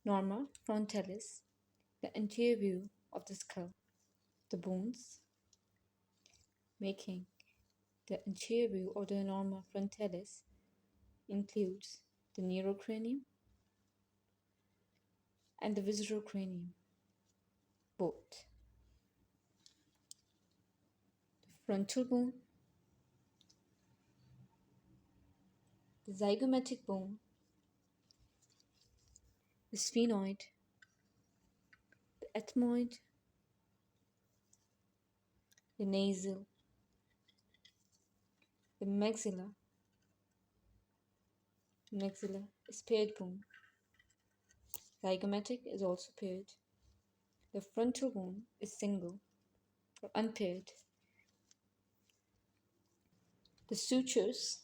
Norma Frontalis, the anterior view of the skull. The bones making the anterior view of the Norma Frontalis includes the neurocranium and the viscerocranium, both. The frontal bone, the zygomatic bone, the sphenoid, the ethmoid, the nasal, the maxilla is paired bone. Zygomatic is also paired. The frontal bone is single or unpaired. The sutures,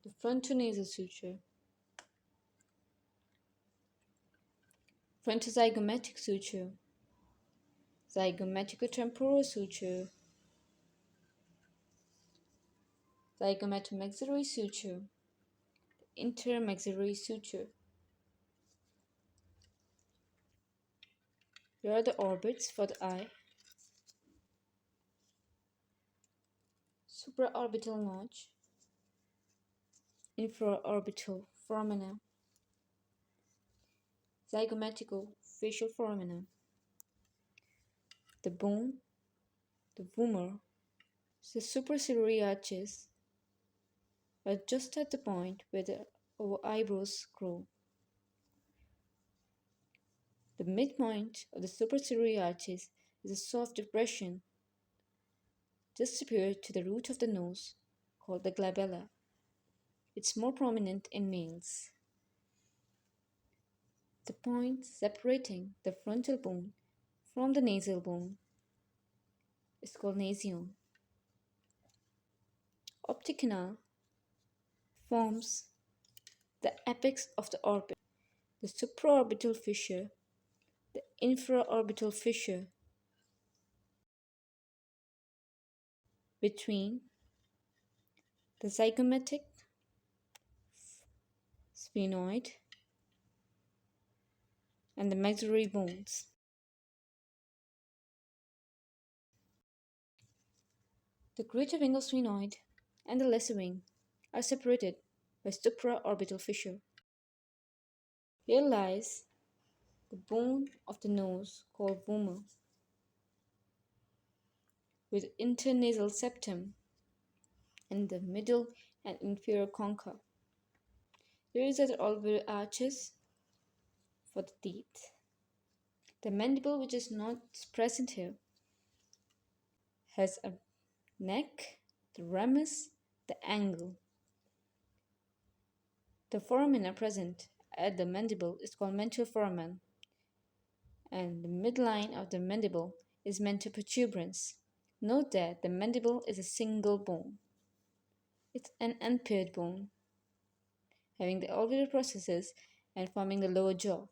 the frontonasal suture, frontozygomatic suture, zygomaticotemporal suture, zygomatomaxillary suture, intermaxillary suture. Here are the orbits for the eye. Supraorbital notch, infraorbital foramina, zygomatical facial foramina. The bone, the vomer, the supraciliary arches are just at the point where our eyebrows grow. The midpoint of the supraciliary arches is a soft depression just superior to the root of the nose called the glabella. It's more prominent in males. The point separating the frontal bone from the nasal bone is called nasion. Optic canal forms the apex of the orbit, the supraorbital fissure, the infraorbital fissure between the zygomatic sphenoid and the maxillary bones. The greater wing of sphenoid and the lesser wing are separated by supraorbital fissure. Here lies the bone of the nose called vomer, with internasal septum and the middle and inferior concha. There is other alveolar arches for the teeth. The mandible, which is not present here, has a neck, the ramus, the angle. The foramina present at the mandible is called mental foramen, and the midline of the mandible is mental protuberance. Note that the mandible is a single bone. It's an unpaired bone, having the alveolar processes and forming the lower jaw.